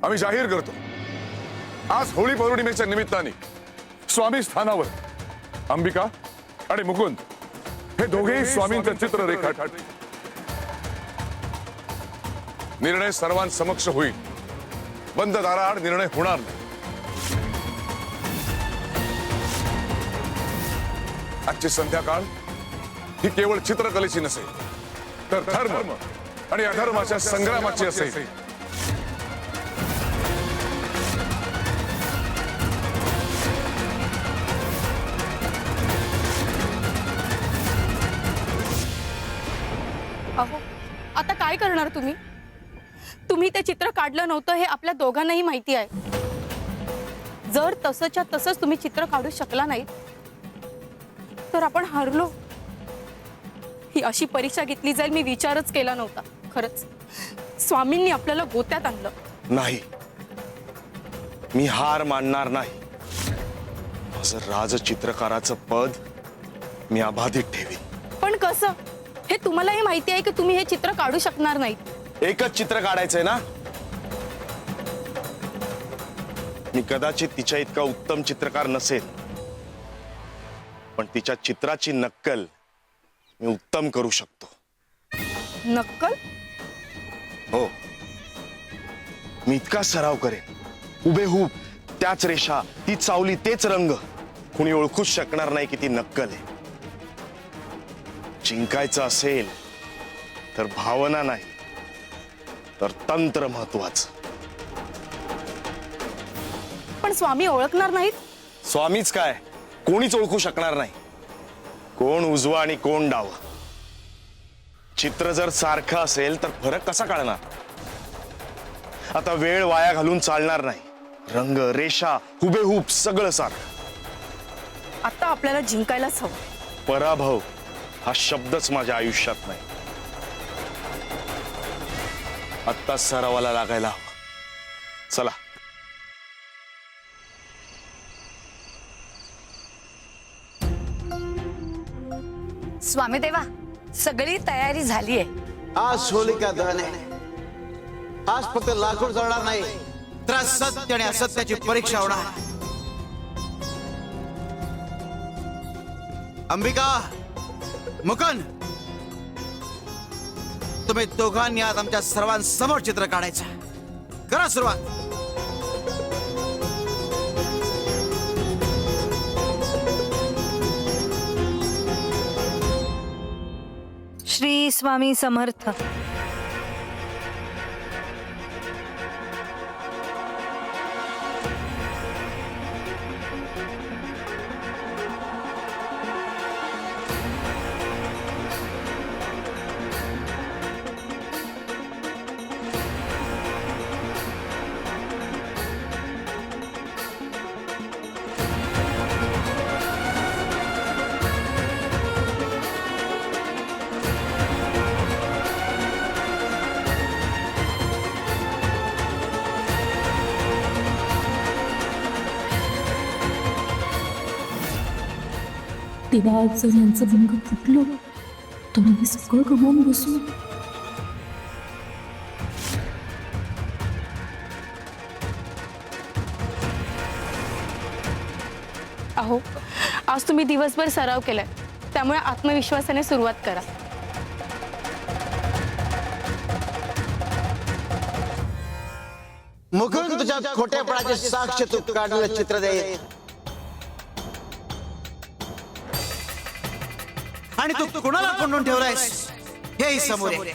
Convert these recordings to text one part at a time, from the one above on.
आम्ही जाहीर करतो, आज होळी पौर्णिमेच्या निमित्ताने स्वामी स्थानावर अंबिका आणि मुकुंद हे दोघेही स्वामींचं चित्र रेखाटतील. निर्णय सर्वांसमक्ष होईल. बंद दाराआड निर्णय होणार नाही. आजची संध्याकाळ ही केवळ चित्रकलेची नसेल, तर धर्म आणि अधर्माच्या संग्रामाची असेल. अहो, आता काय करणार तुम्ही? तुम्ही ते चित्र काढलं नव्हतं हे आपल्या दोघांनाही माहिती आहे. जर तसंच्या तसंच तुम्ही चित्र काढू शकला नाही तर आपण हारलो. ही अशी परीक्षा घेतली जाईल मी विचारच केला नव्हता. खरंच स्वामींनी आपल्याला गोत्यात आणलं. नाही, मी हार मानणार नाही. माझं राजचित्रकाराचं पद मी अबाधित ठेवीन. पण कसं? हे तुम्हालाही माहिती आहे की तुम्ही हे चित्र काढू शकणार नाही. एकच चित्र काढायचंय ना. मी कदाचित तिच्या इतका उत्तम चित्रकार नसेल, पण तिच्या चित्राची नक्कल मी उत्तम करू शकतो. नक्कल? हो, मी इतका सराव करेन, हुबेहूब त्याच रेषा, ती चावली, तेच रंग, कुणी ओळखूच शकणार नाही की ती नक्कल आहे. जिंकायचं असेल तर भावना नाही, तर तंत्र महत्वाचं. पण स्वामी ओळखणार नाहीत. स्वामीच काय, कोणीच ओळखू शकणार नाही. कोण उजवा आणि कोण डावा. चित्र जर सारखं असेल तर फरक कसा कळणार? आता वेळ वाया घालून चालणार नाही. रंग, रेषा, हुबेहूब सगळं सारखं. आता आपल्याला जिंकायलाच हवं. पराभव हा शब्दच माझ्या आयुष्यात नाही. आत्ता सरावाला लागायला हवं. चला. स्वामी देवा, सगळी तयारी झाली आहे. आज होलिका दहन आहे. आज फक्त लाकूड जळणार नाही, तर सत्य आणि असत्याची परीक्षा होणार. अंबिका, मुकुंद, तुम्ही दोघांनी आज आमच्या सर्वांसमोर चित्र काढायचं. करा सुरुवात. श्री स्वामी समर्थ. तेव्हा आज जर यांचं भंग फुटलं तर मी सगळं गमावून बसू. अहो, आज तुम्ही दिवसभर सराव केलाय, त्यामुळे आत्मविश्वासाने सुरुवात करा. मुकुंद, तुझ्या खोट्यापणाची साक्ष तू काढलेलं चित्र दे. आणि तू कुणाला कोंडून ठेवलायस हेही समोर आहे.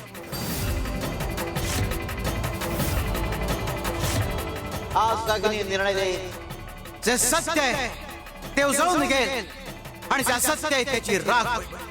आज अग्नी निर्णय दे. जे सत्य आहे ते उजळून निघेल आणि जे असत्य आहे त्याची राख होईल.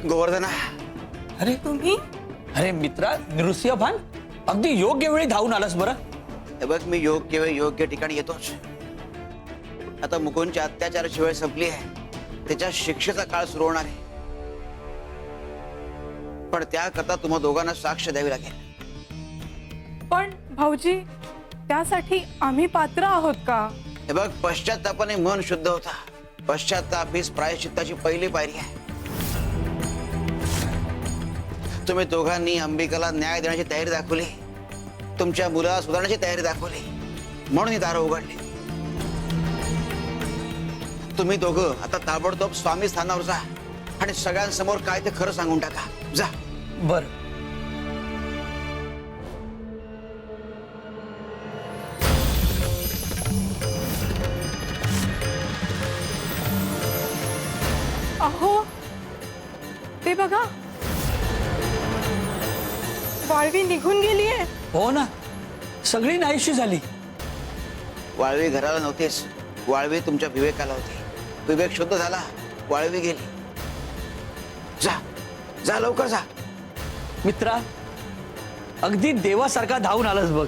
गोवर्धना, अरे तुम्ही? अरे मित्रा, नृसिंहभान, अगदी योग्य वेळी धावून आलास बरं. हे बघ, मी योग्य वेळी योग्य ठिकाणी येतोच. आता मुकुंदच्या अत्याचाराची वेळ संपली आहे. त्याच्या शिक्षेचा काळ सुरू होणार आहे. पण त्याकरता तुम्हा दोघांना साक्ष द्यावी लागेल. पण भाऊजी, त्यासाठी आम्ही पात्र आहोत का? हे बघ, पश्चात्तापाने मन शुद्ध होता. पश्चात्ताप हीच प्रायश्चित्ताची पहिली पायरी आहे. तुम्ही दोघांनी अंबिकाला न्याय देण्याची तयारी दाखवली, तुमच्या मुलाला सुधारण्याची तयारी दाखवली, म्हणून ही दारं उघडली. तुम्ही दोघं आता ताबडतोब स्वामी स्थानावर जा आणि सगळ्यांसमोर काय ते खरं सांगून टाका. जा. बर. अहो, ते बघा, वाळवी निघून गेलीये. हो ना, सगळी नाहीशी झाली. वाळवी घराला नव्हतीच, वाळवी तुमच्या विवेकाला होती. विवेक शुद्ध झाला, वाळवी गेली. जा जा, लवकर जा. मित्रा, अगदी देवासारखा धावून आलास बघ.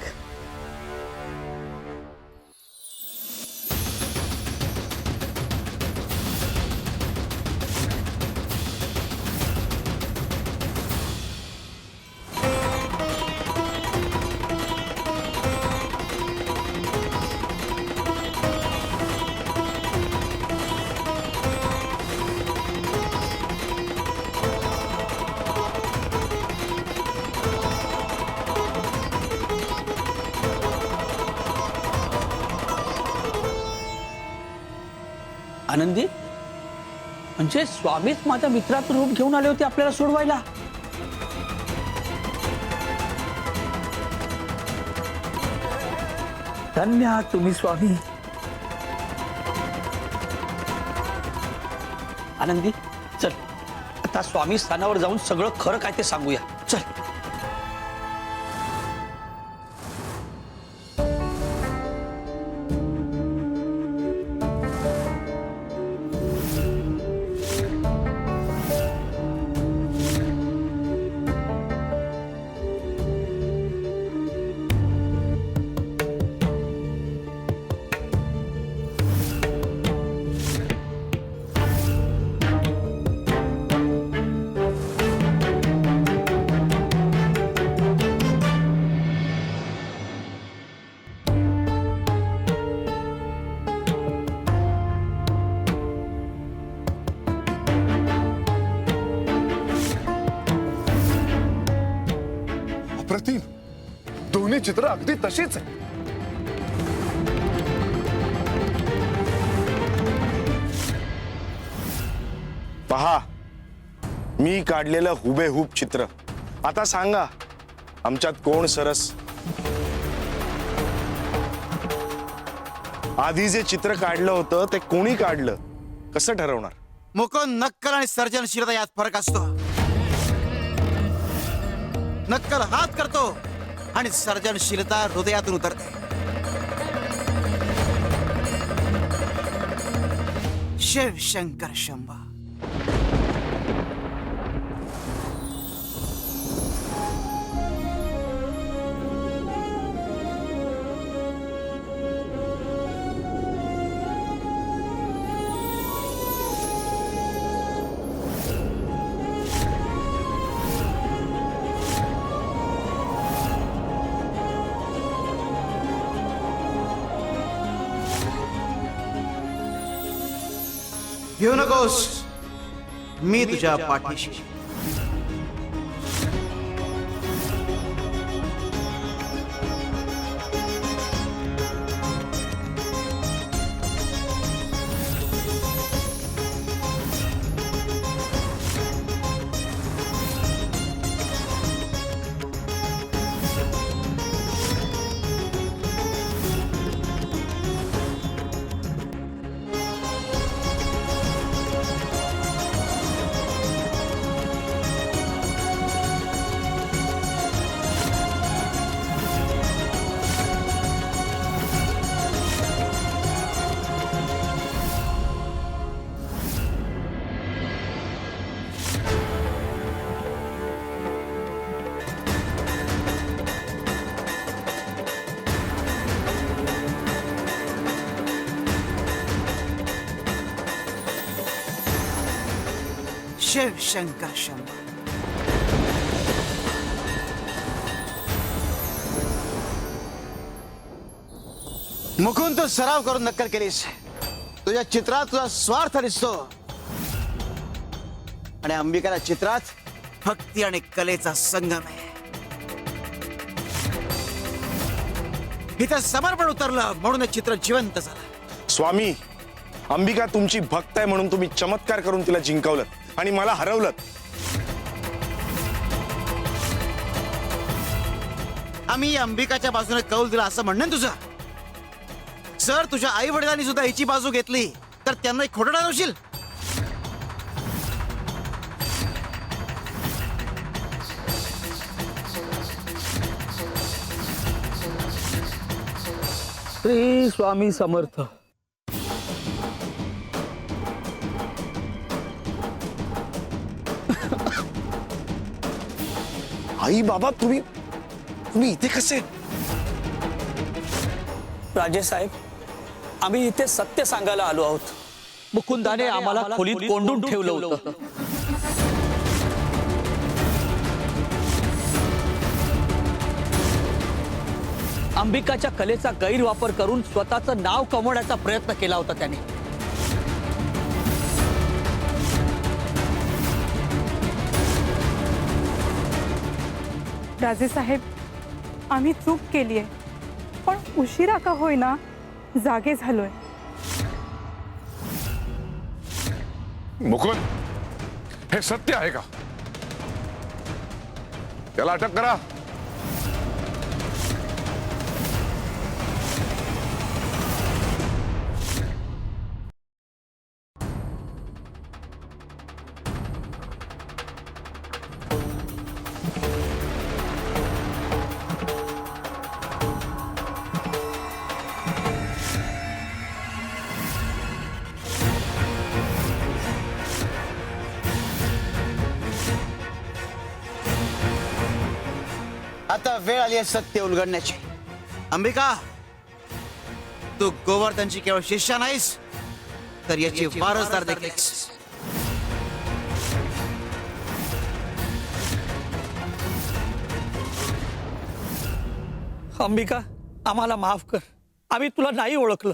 आनंदी, म्हणजे स्वामीच माझ्या मित्राचं रूप घेऊन आले होते आपल्याला सोडवायला. धन्य आहात तुम्ही स्वामी. आनंदी, चल आता स्वामी स्थानावर जाऊन सगळं खरं काय ते सांगूया. चल. अप्रतिम, दोन्ही चित्र अगदी तशीच आहे. पहा, मी काढलेलं हुबेहूब चित्र. आता सांगा, आमच्यात कोण सरस? आधी जे चित्र काढलं होतं ते कोणी काढलं, कसं ठरवणार? मुकुंद, नक्कल आणि सर्जनशीलता यात फरक असतो. नक्कल हात करतो आणि सर्जनशीलता हृदयातून उतरते. शिव शंकर शंभा. घेऊ नकोस, मी तुझ्या पाठीशी. शिव शंकर शंभो. मुकुंद, तू सराव करून नक्कल केलीस. तुझ्या चित्रात तुझा स्वार्थ दिसतो आणि अंबिकाच्या चित्रात भक्ती आणि कलेचा संगम आहे. इथं समर्पण उतरलं म्हणून हे चित्र जिवंत झालं. स्वामी, अंबिका तुमची भक्त आहे म्हणून तुम्ही चमत्कार करून तिला जिंकवलं आणि मला हरवलं. आम्ही अंबिकाच्या बाजूने कौल दिला असं म्हणणं तुझं. जर तुझ्या आई वडिलांनी सुद्धा हिची बाजू घेतली तर त्यांना खोटं ठरवशील. श्री स्वामी समर्थ. आई बाबा, तुम्ही इथे कसे? राजेश साहेब, आम्ही इथे सत्य सांगायला आलो आहोत. मुकुंदाने आम्हाला खोलीत कोंडून ठेवलं होतं. अंबिकाच्या कलेचा गैरवापर करून स्वतःचं नाव कमवण्याचा प्रयत्न केला होता त्याने. राजेसाहेब, आम्ही चूक केली आहे, पण उशिरा का होईना जागे झालोय. मुकुंद, हे सत्य आहे का? त्याला अटक करा. आता वेळ आली आहे सत्य उलगडण्याची. अंबिका, तू गोवर्धनची केवळ शिष्या नाहीस तर याची वारसदार देखील आहेस. अंबिका, आम्हाला माफ कर. आम्ही तुला नाही ओळखलं.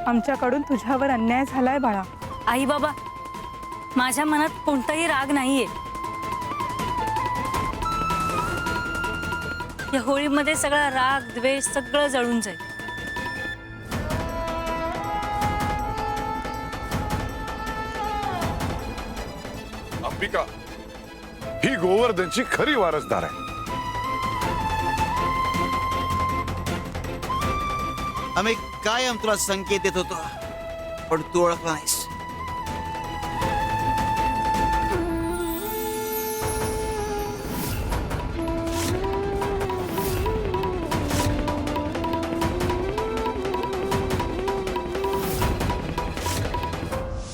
आमच्याकडून तुझ्यावर अन्याय झालाय बाळा. आई बाबा, माझ्या मनात कोणताही राग नाहीये. या होळीमध्ये सगळा राग द्वेष सगळं जळून जाईल. अंबिका ही गोवर्धनची खरी वारसदार आहे. आम्ही कायम तुला संकेत देत होतो पण तू ओळखला नाहीस.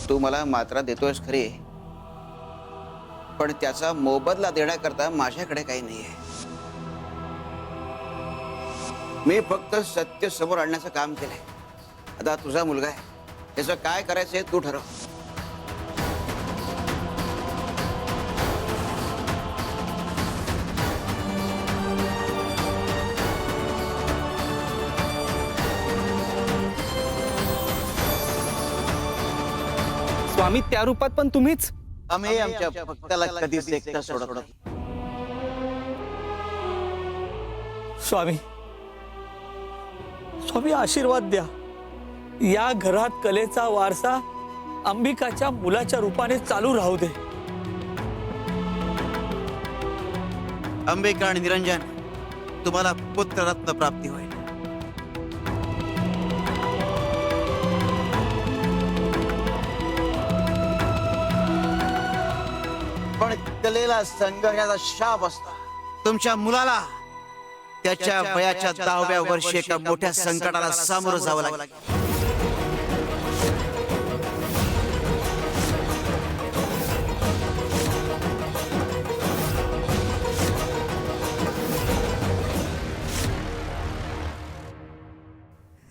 तू मला मात्रा देतोयस खरी, पण त्याचा मोबदला देण्याकरता माझ्याकडे काही नाहीये. मी फक्त सत्य समोर आणण्याचं काम केलंय. आता तुझा मुलगा आहे, त्याचं काय करायचं हे तू ठरव. स्वामी, त्या रूपात पण तुम्हीच? आम्ही आमच्या भक्ताला कधीच एकटा सोडत नाही. स्वामी, स्वामी आशीर्वाद द्या. या घरात कलेचा वारसा अंबिकाच्या मुलाच्या रूपाने चालू राहू दे. अंबिका आणि निरंजन, तुम्हाला पुत्ररत्न प्राप्ती होईल. पण कलेला संघर्षाचा शाप असतो. तुमच्या मुलाला त्याच्या वयाच्या 10व्या वर्षी एका मोठ्या संकटाला सामोरं जावं लागेल.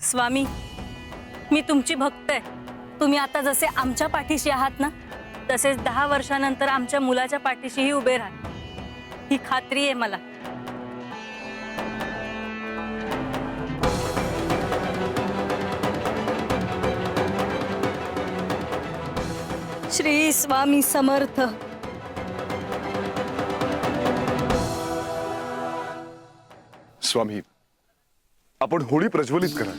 स्वामी, मी तुमची भक्त आहे. तुम्ही आता जसे आमच्या पाठीशी आहात ना, तसेच 10 वर्षानंतर आमच्या मुलाच्या पाठीशीही उभे राहा, ही खात्री आहे मला. श्री स्वामी समर्थ. स्वामी, आपण होळी प्रज्वलित करा.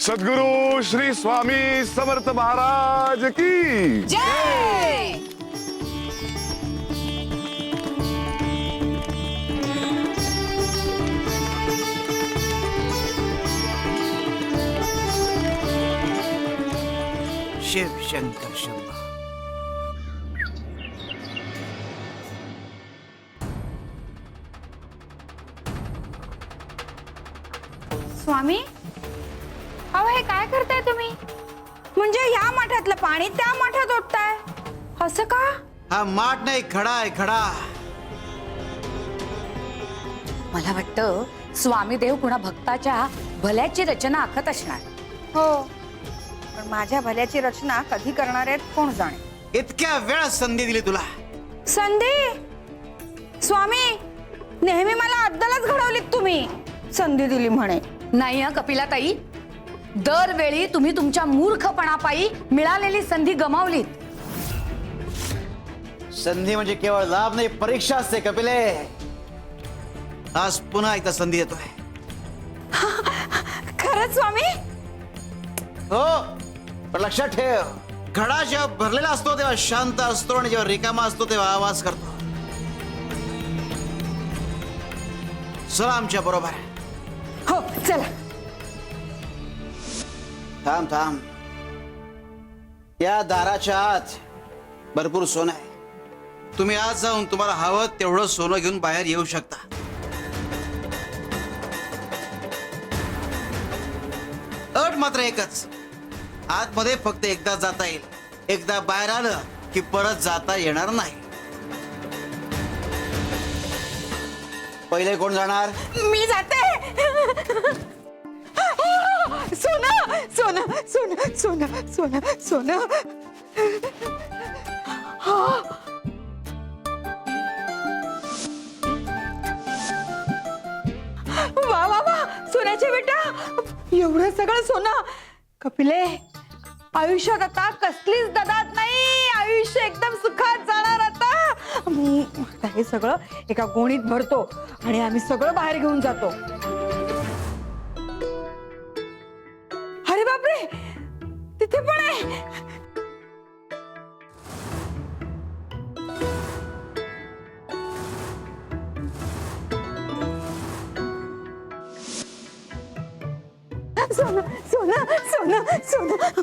सद्गुरु श्री स्वामी समर्थ महाराज की जय. शिव शंकर शंभा. स्वामी, अहो हे काय करताय तुम्ही? म्हणजे ह्या माठातलं पाणी त्या माठात ओतताय, असं का? हा माठ नाही, खडा आहे, खडा. मला वाटतं स्वामीदेव कुणा भक्ताच्या भल्याची रचना आखत असणार. हो, पण माझ्या भल्याची रचना कधी करणार आहेत कोण जाणे. इतक्या वेळ संधी दिली तुला. संधी? स्वामी, नेहमी मला अद्दलच घडवलीत तुम्ही. संधी दिली म्हणे. नाही कपिलाताई, दरवेळी तुम्ही तुमच्या मूर्खपणापायी मिळालेली संधी गमावलीत. संधी म्हणजे केवळ लाभ नाही, परीक्षा असते कपिले. आज पुन्हा एकदा संधी येतोय. खरंच स्वामी? हो, पण लक्षात ठेव, घडा जेव्हा भरलेला असतो तेव्हा शांत असतो आणि जेव्हा रिकामा असतो तेव्हा आवाज करतो. चला आमच्या बरोबर. हो चला. थांब थांब. या दाराच्या आत भरपूर सोनं आहे. तुम्ही आज जाऊन तुम्हाला हवं तेवढं सोनं घेऊन बाहेर येऊ शकता. अट मात्र एकच, आतमध्ये फक्त एकदा जाता येईल. एकदा बाहेर आलं की परत जाता येणार नाही. पहिले कोण जाणार? मी जाते. सोनं सोनं सोनं सोनं सोनं सोनं. वा वा वा, सोन्याच्या बेटा, एवढं सगळं सोनं. कपिले, आयुष्यात आता कसलीच ददात नाही. आयुष्य एकदम सुखात जाणार आता. आता हे सगळं एका गोणीत भरतो आणि आम्ही सगळं बाहेर घेऊन जातो. अरे बापरे, तिथे पण आहे. सोनं सोनं सोनं सोनं.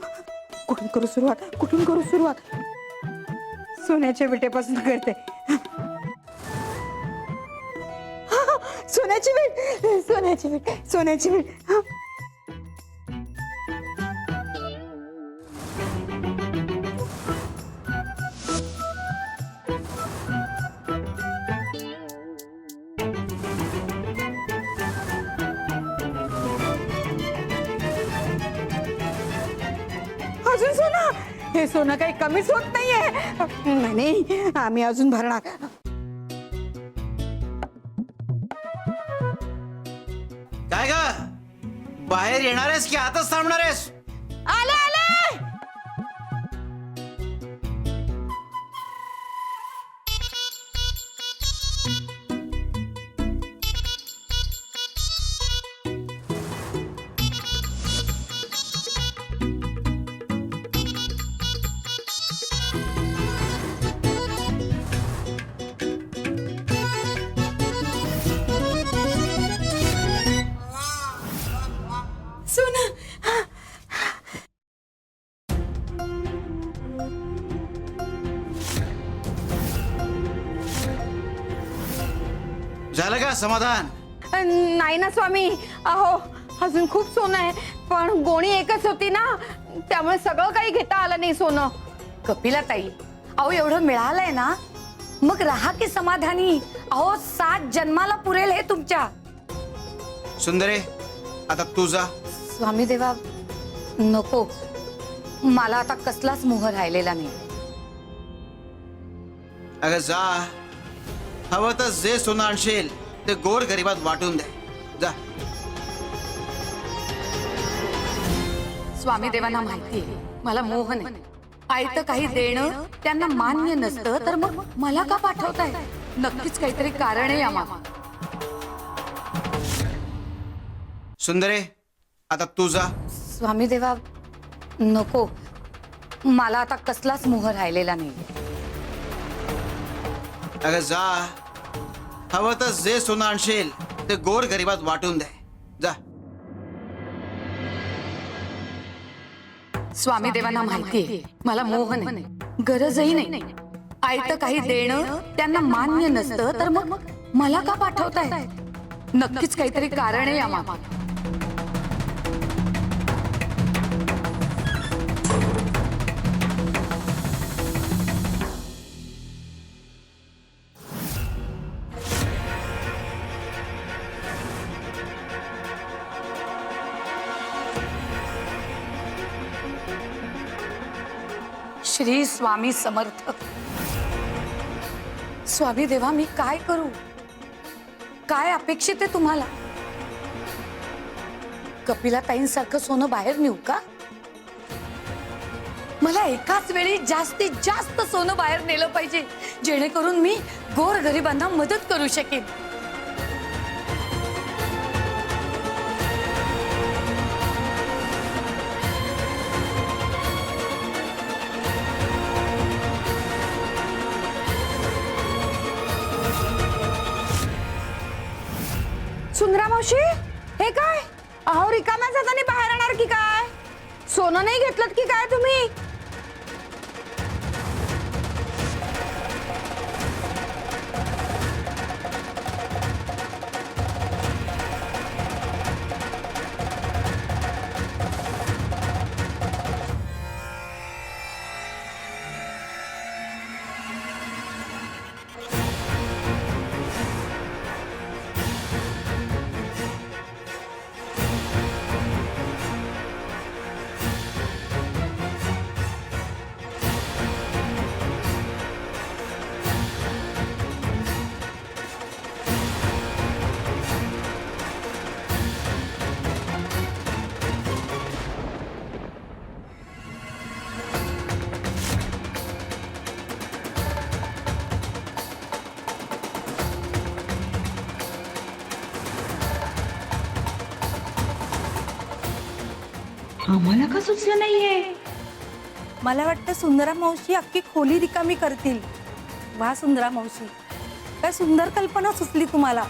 कुठून करू सुरुवात? कुठून करू सुरुवात? सोन्याच्या विटेपासून करते. सोन्याची वीट, सोन्याची वीट, सोन्याची वीट. अजून सोनं? हे सोनं काही कमीच होत नाहीये. नाही, आम्ही अजून भरणार. काय ग, बाहेर येणार आहेस की आताच थांबणार आहेस? आले आले. झालं का समाधान? नाही ना स्वामी, अहो अजून खूप सोनं आहे, पण गोणी एकच होती ना, त्यामुळे सगळं काही घेता आलं नाही सोनं. कपिला ताई, अहो एवढं मिळालंय ना, मग राहा की समाधानी. अहो 7 जन्माला पुरेल हे तुमच्या. सुंदरे, आता तू जा. स्वामी देवा, नको, मला आता कसलाच मोह राहिलेला नाही. अगं जा, हवं तर जे सोनं आणशील ते गोर गरिबात वाटून दे. जा. स्वामी देवांना माहिती आहे मला मोह नाही. आयतं काही देणं त्यांना मान्य नसतं तर मग मला का पाठवताय? नक्कीच काहीतरी कारण आहे यामागे. सुंदरे, आता तू जा. स्वामी देवा, नको, मला आता कसलाच मोह राहिलेला नाही. अगं जा, हवं तर जे सोनं आणशील ते गोर गरिबात वाटून दे. जा. स्वामी देवांना माहिती आहे मला मोह नाही, गरजही नाही. आयतं काही देणं त्यांना मान्य नसतं तर मग मला का पाठवताय? नक्कीच काहीतरी कारण आहे यामागे. श्री स्वामी समर्थ. स्वामी देवा, मी काय करू? काय अपेक्षित आहे तुम्हाला? कपिला ताईंसारखं सोनं बाहेर नेऊ का? मला एकाच वेळी जास्तीत जास्त सोनं बाहेर नेलं पाहिजे, जेणेकरून मी गोर गरिबांना मदत करू शकेन. सुंदरा मावशी, हे काय? अहो रिकाम्या हाताने बाहेर येणार की काय? सोनं नाही घेतलं की काय तुम्ही? आम्हाला का सुचलं नाहीये? मला वाटतं सुंदरा मावशी अख्खी खोली रिकामी करतील. वा सुंदरा मावशी, काय सुंदर कल्पना सुचली तुम्हाला.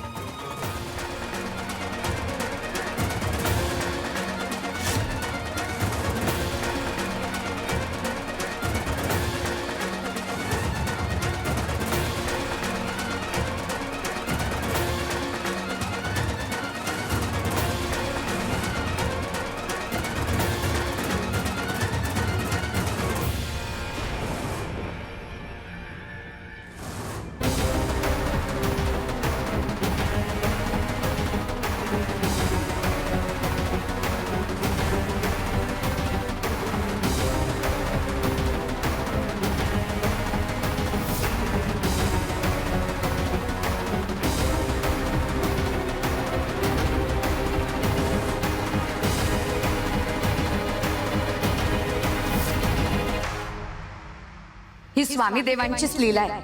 ही स्वामी देवांचीच लीला आहे.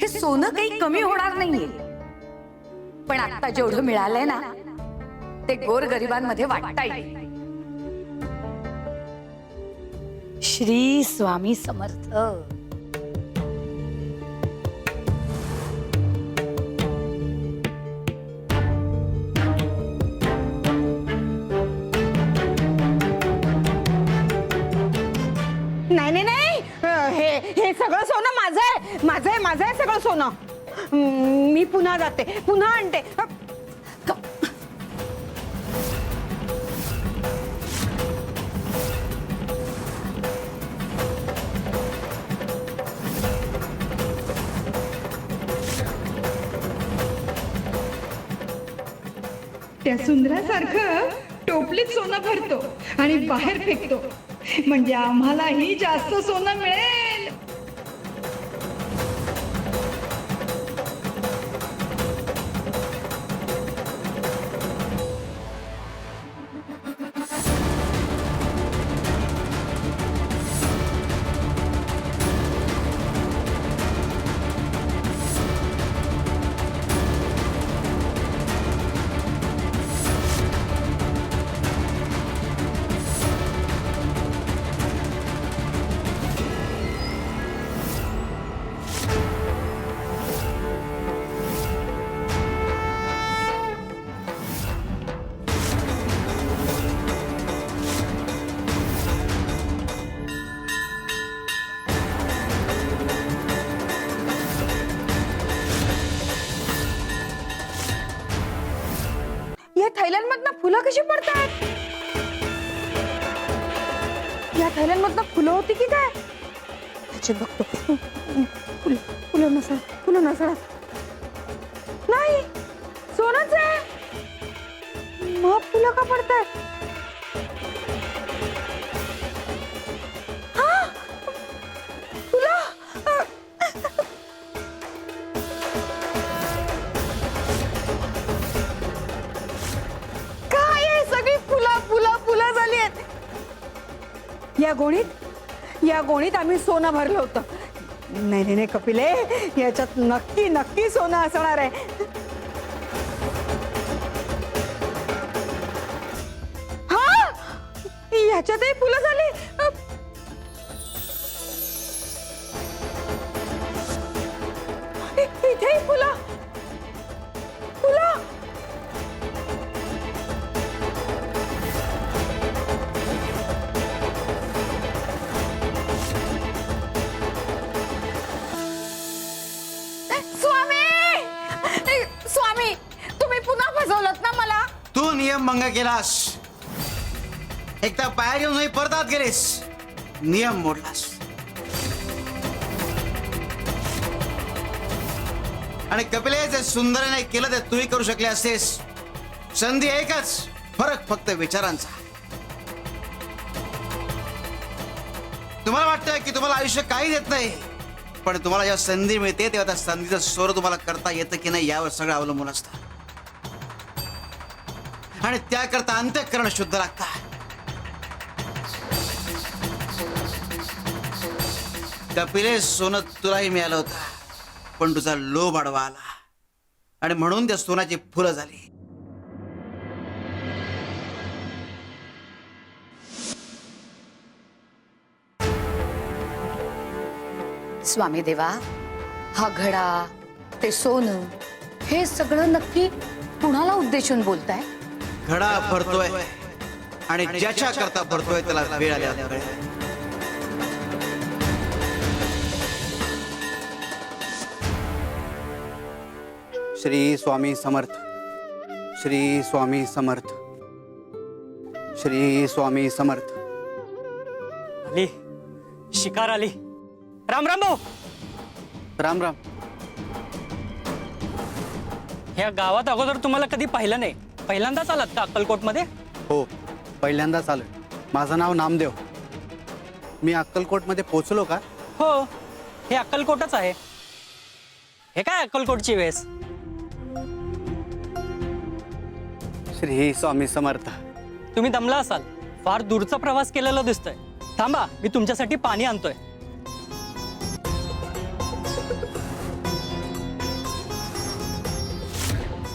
हे सोनं काही कमी होणार नाहीये, पण आता जेवढं मिळालंय ना ते गोर गरिबांमध्ये वाटता येईल. श्री स्वामी समर्थ. नाही नाही नाही, हे सगळं सोनं माझं आहे, माझं आहे, माझं आहे सगळं सोनं. मी पुन्हा जाते, पुन्हा आणते. त्या सुंदरासारखं टोपलीत सोनं भरतो आणि बाहेर फेकतो, म्हणजे आम्हालाही जास्त सोनं मिळेल. या थैल्यांमधनं फुलं कशी पडतात? या थैल्यांमधनं फुलं होती की काय? त्याचे बघतो. फुलं नसणार. नाही, सोनच आहे. मग फुलं का पडतात? या गोणीत आम्ही सोनं भरलं होतं. नाही कपिले, याच्यात नक्की सोनं असणार आहे. हा, याच्यातही फुलं झाली. इथेही फुलं. स्वामी, तुम्ही पुन्हा फसवलत ना मला. तू नियम भंग केलास. एकदा बाहेर येऊन परत आत गेलीस, नियम मोडलास. आणि कपिले, जे सुंदरने केलं ते तूही करू शकले असतेस. संधी एकच, फरक फक्त विचारांचा. तुम्हाला वाटतं की तुम्हाला आयुष्य काही देत नाही, पण तुम्हाला जेव्हा संधी मिळते तेव्हा त्या संधीचं स्वर तुम्हाला करता येतं की नाही यावर सगळं अवलंबून असतं. आणि त्याकरता अंतःकरण शुद्ध लागतं. कपिले, सोनं तुलाही मिळालं होतं, पण तुझा लोभ आडवा आला आणि म्हणून त्या सोन्याची फुलं झाली. स्वामी देवा, हा घडा, ते सोनं, हे सगळं नक्की कुणाला उद्देशून बोलताय? घडा भरतोय आणि ज्याच्या करता भरतोय त्याला वेळ आल्यावर कळेल. श्री स्वामी समर्थ. श्री स्वामी समर्थ. श्री स्वामी समर्थ. आली, शिकार आली. राम राम भाऊ. राम राम. ह्या गावात अगोदर तुम्हाला कधी पाहिलं नाही, पहिल्यांदाच आलात का अक्कलकोटमध्ये? हो, पहिल्यांदाच आलोय. माझं नाव नामदेव. मी अक्कलकोटमध्ये पोचलो का? हो, हे अक्कलकोटच आहे. हे काय अक्कलकोटची वेस? श्री स्वामी समर्थ. तुम्ही दमला असाल, फार दूरचा प्रवास केलेला दिसतोय. थांबा, मी तुमच्यासाठी पाणी आणतोय.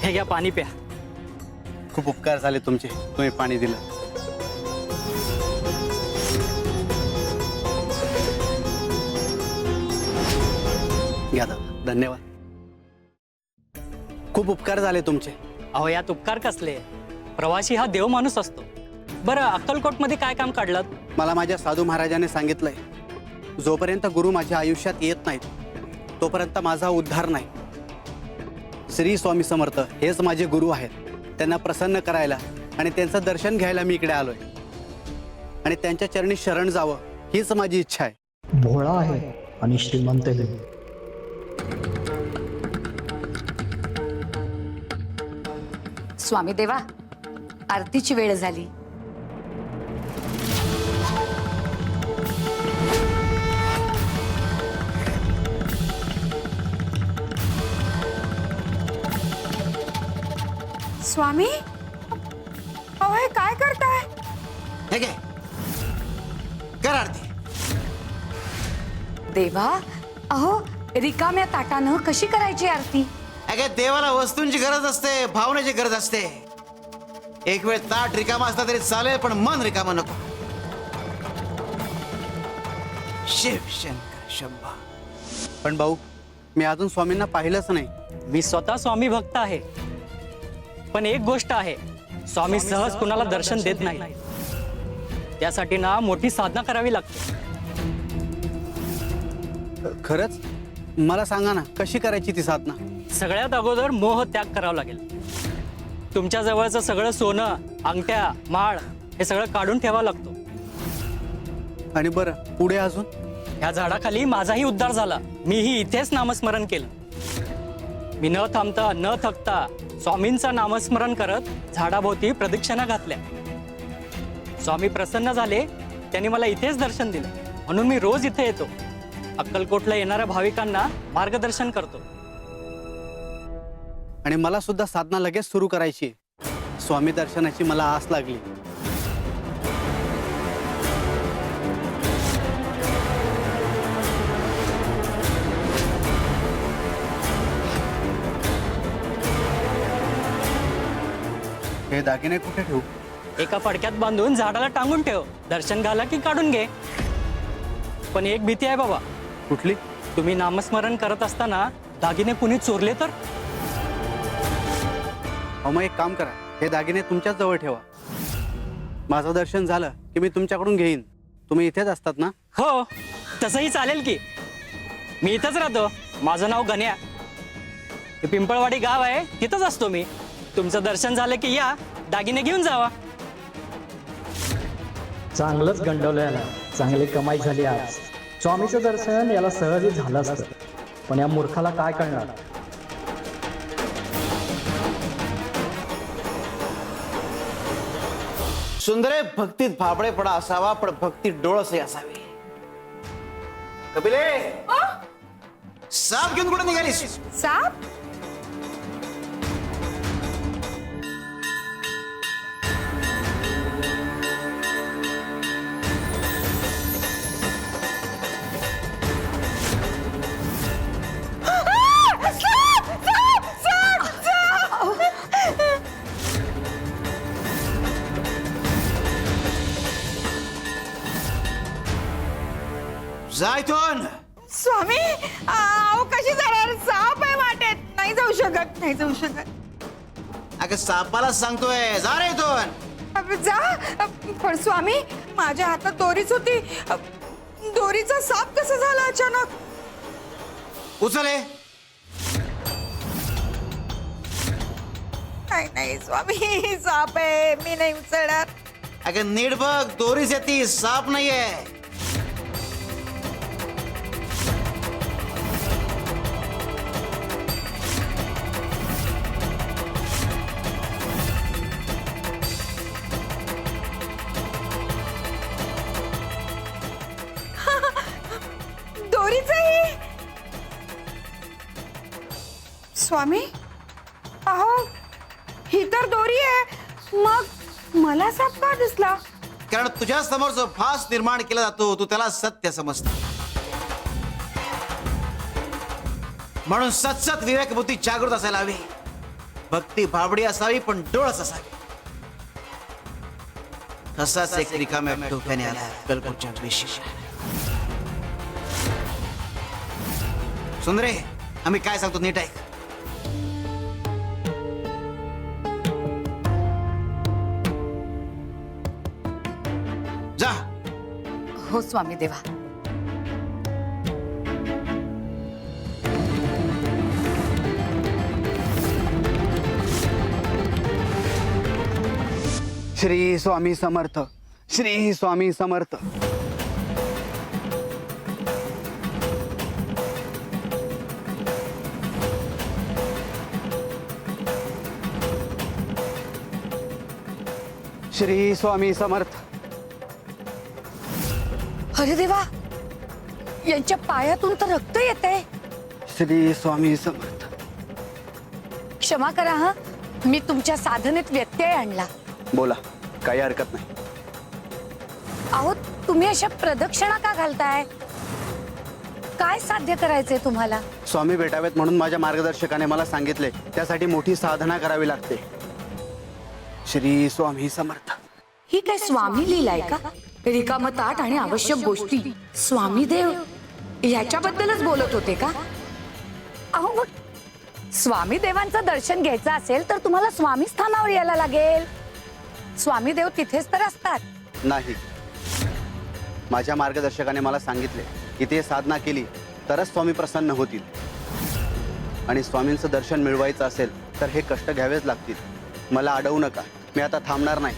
हे घ्या, पाणी प्या. खूप उपकार झाले तुमचे, तुम्ही पाणी दिलं. घ्या दादा, धन्यवाद. खूप उपकार झाले तुमचे. अहो, यात उपकार कसले? प्रवासी हा देव माणूस असतो. बरं, अक्कलकोटमध्ये काय काम काढलं? मला माझ्या साधू महाराजांनी सांगितलंय, जोपर्यंत गुरु माझ्या आयुष्यात येत नाहीत तोपर्यंत माझा उद्धार नाही. श्री स्वामी समर्थ हेच माझे गुरु आहेत. त्यांना प्रसन्न करायला आणि त्यांचं दर्शन घ्यायला मी इकडे आलोय आणि त्यांच्या चरणी शरण जावं हीच माझी इच्छा आहे. भोळा आहे आणि श्रीमंतही. स्वामी देवा, आरतीची वेळ झाली. स्वामी अहो हे काय करताय? हे घे कर आरती. देवा, अहो रिकाम्या ताटानं कशी करायची आरती? अगे देवाला वस्तूंची गरज असते, भावनेची गरज असते. एक वेळ ताट रिकामा असला तरी चालेल, पण मन रिकामा नको. शिव शंकर शंभा. पण भाऊ, मी अजून स्वामींना पाहिलंच नाही. मी स्वतः स्वामी भक्त आहे, पण एक गोष्ट आहे, स्वामी सहज कुणाला दर्शन देत नाही. त्यासाठी ना मोठी साधना करावी लागते. खरंच? मला सांगा ना, कशी करायची ती साधना? सगळ्यात अगोदर मोह त्याग करावा लागेल. तुमच्या जवळचं सगळं सोनं, अंगठ्या, माळ हे सगळं काढून ठेवावं लागतो. आणि बरं पुढे अजून? ह्या झाडाखाली माझाही उद्धार झाला. मीही इथेच नामस्मरण केलं. मी न थांबता न थकता स्वामींचं नामस्मरण करत झाडाभोवती प्रदक्षिणा घातल्या. स्वामी प्रसन्न झाले, त्यांनी मला इथेच दर्शन दिलं. म्हणून मी रोज इथे येतो. अक्कलकोटला येणाऱ्या भाविकांना मार्गदर्शन करतो. आणि मला सुद्धा साधना लगेच सुरू करायची. स्वामी दर्शनाची मला आस लागली. हे दागिने कुठे ठेवू? एका फडक्यात बांधून झाडाला टांगून ठेव. दर्शन झालं की काढून घे. पण एक भीती आहे बाबा. कुठली? तुम्ही नामस्मरण करत असताना दागिने कुणी चोरले तर? अहो मग एक काम करा, हे दागिने तुमच्याच जवळ ठेवा. माझं दर्शन झालं की मी तुमच्याकडून घेईन. तुम्ही इथेच असतात ना? हो, तसंही चालेल की. मी इथंच राहतो. माझं नाव गण्या. हे पिंपळवाडी गाव आहे, तिथंच असतो मी. तुमचं दर्शन झालं की या, दागिने घेऊन जावा. चांगलंच गंडवलं याला. चांगली कमाई झाली आज. स्वामीचं दर्शन याला सहजही झालं असतं, पण या मूर्खाला काय कळणार? सुंदरे भक्तीत भाबडेपणा असावा, पण भक्तीत डोळसही असावी. कपिले, साप घेऊन कुठे निघालीस? साप? जा इथून. स्वामी अहो कशी जाणार? साप आहे वाटेत. नाही जाऊ शकत, नाही जाऊ शकत. अगं सापाला सांगतोय, जा रे इथून. जा. पण स्वामी, माझ्या हातात दोरीच होती. दोरीचा साप कसा झाला अचानक? उचले. नाही नाही स्वामी, साप आहे, मी नाही उचलणार. अगं नीट बघ, दोरीच येते, साप नाहीये. दोरीचही? स्वामी अहो, ही तर दोरी आहे, मग मला साप का दिसला? कारण तुझ्या समोर जो फास निर्माण केला जातो, तू त्याला सत्य समजतो. म्हणून सतसत विवेक बुद्धी जागृत असायला हवी. भक्ती भाबडी असावी, पण डोळस असावी. तसाच एक रिकाम्या डोक्याने आला अक्कलकोटच्या विशेष. सुंदरे, आम्ही काय सांगतो नीट ऐक. जा. हो स्वामी देवा. श्री स्वामी समर्थ. श्री स्वामी समर्थ. श्री स्वामी समर्थ. अरे देवा, यांच्या पायातून तर रक्त येते. श्री स्वामी समर्थ. क्षमा करा हा, मी तुमच्या साधनेत व्यत्यय आणला. बोला, काही हरकत नाही. अहो, तुम्ही अशा प्रदक्षिणा का घालताय? काय साध्य करायचंय तुम्हाला? स्वामी भेटावेत म्हणून माझ्या मार्गदर्शकाने मला सांगितले, त्यासाठी मोठी साधना करावी लागते. श्री स्वामी समर्थ. ही काय स्वामी लीलाय का? रिकाम ताट आणि आवश्यक गोष्टी. स्वामी देव ह्याच्याबद्दलच बोलत होते का? अहो, मग स्वामी देवांचं दर्शन घ्यायचं असेल तर तुम्हाला स्वामी स्थानावर यायला लागेल. स्वामी देव तिथेच तर असतात. नाही, माझ्या मार्गदर्शकाने मला सांगितले की ते साधना केली तरच स्वामी प्रसन्न होतील. आणि स्वामींचं दर्शन मिळवायचं असेल तर हे कष्ट घ्यावेच लागतील. मला अडवू नका, मी आता थांबणार नाही.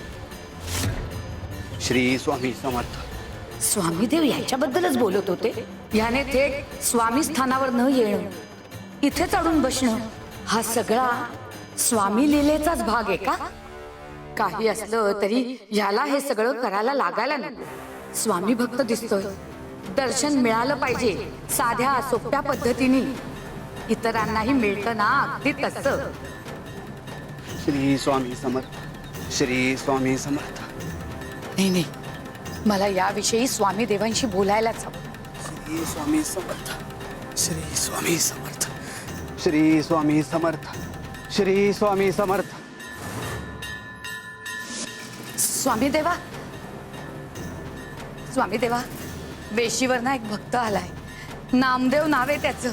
श्री स्वामी समर्थ. स्वामी देव याच्याबद्दलच बोलत होते. याने थेट स्वामी स्थानावर न येणं, इथे चढून बसणं, हा सगळा स्वामी लीलेचाच भाग आहे का? काही असलं तरी याला हे सगळं करायला लागायला नको. स्वामी भक्त दिसतोय, दर्शन मिळालं पाहिजे साध्या सोप्या पद्धतीने. इतरांनाही मिळतं ना अगदी तसं. श्री स्वामी समर्थ. श्री स्वामी समर्थ. नाही नाही, मला याविषयी स्वामी देवांशी बोलायलाच हवं. श्री स्वामी समर्थ. श्री स्वामी समर्थ. श्री स्वामी समर्थ. श्री स्वामी समर्थ. स्वामी देवा, स्वामी देवा, वेशीवरना एक भक्त आलाय. नामदेव नाव आहे त्याचं.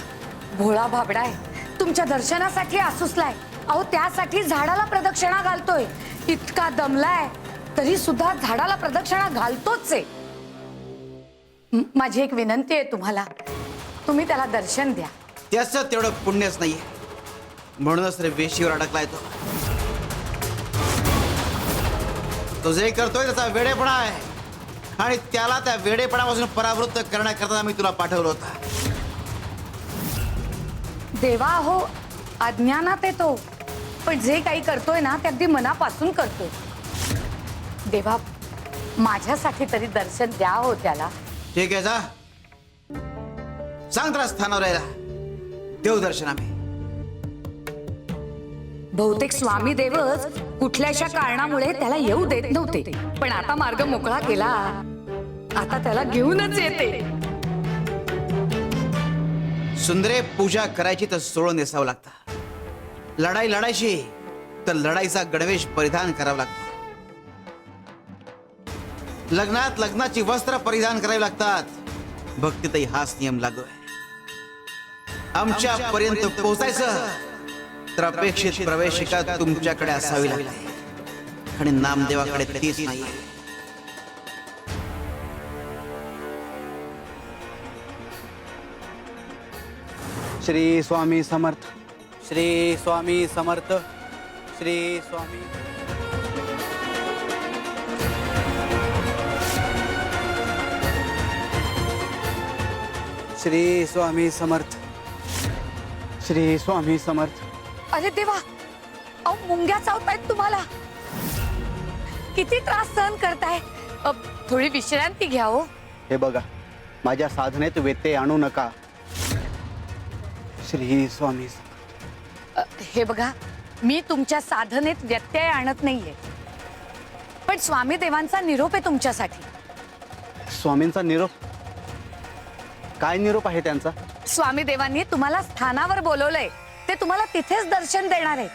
भोळा भाबडा आहे. तुमच्या दर्शनासाठी आसुसलाय. अहो, त्यासाठी झाडाला प्रदक्षिणा घालतोय. इतका दमलाय तरी सुद्धा झाडाला प्रदक्षिणा घालतोच आहे. माझी एक विनंती आहे तुम्हाला, तुम्ही त्याला दर्शन द्या. त्याचं तेवढं पुण्यच नाहीये, म्हणूनच रे वेशीवर अडकलाय तो. तो जे करतोय त्याचा वेडेपणा आहे आणि त्याला त्या वेडेपणापासून परावृत्त करण्याकरता मी तुला पाठवलं होता. देवा, हो अज्ञानात येतो, पण जे काही करतोय ना ते अगदी मनापासून करतोय. देवा, माझ्यासाठी तरी दर्शन द्या हो त्याला. ठीक आहे, जा सांग त्याला स्थानावर यायला. देव दर्शन आम्ही. बहुतेक स्वामी देवच कुठल्याशा कारणामुळे त्याला येऊ देत नव्हते, पण आता मार्ग मोकळा केला. आता त्याला घेऊनच येते. सुंदरे, पूजा करायची तर सोळं नेसावं लागतं. लढाई लढायची तर लढाईचा गणवेश परिधान करावा लागतो. लग्नात लग्नाची वस्त्र परिधान करावी लागतात. भक्तीतही हाच नियम लागू आहे. आमच्या पर्यंत पोहोचायचं तर अपेक्षित प्रवेशिका तुमच्याकडे असावी लागते आणि नामदेवाकडे तीच नाही. श्री स्वामी समर्थ. श्री स्वामी समर्थ. श्री स्वामी. श्री स्वामी समर्थ. श्री स्वामी समर्थ. अरे देवा, अहो मुंग्या चावतायत तुम्हाला. किती त्रास सहन करताय. थोडी विश्रांती घ्या हो. हे बघा, माझ्या साधनेत व्यत्यय आणू नका. श्री स्वामी समर्थ. हे बघा, मी तुमच्या साधनेत व्यत्यय आणत नाहीये, पण स्वामी देवांचा निरोप आहे तुमच्यासाठी. स्वामींचा निरोप? काय निरोप आहे त्यांचा? स्वामी देवांनी तुम्हाला स्थानावर बोलवलंय. ते तुम्हाला तिथेच दर्शन देणार आहे.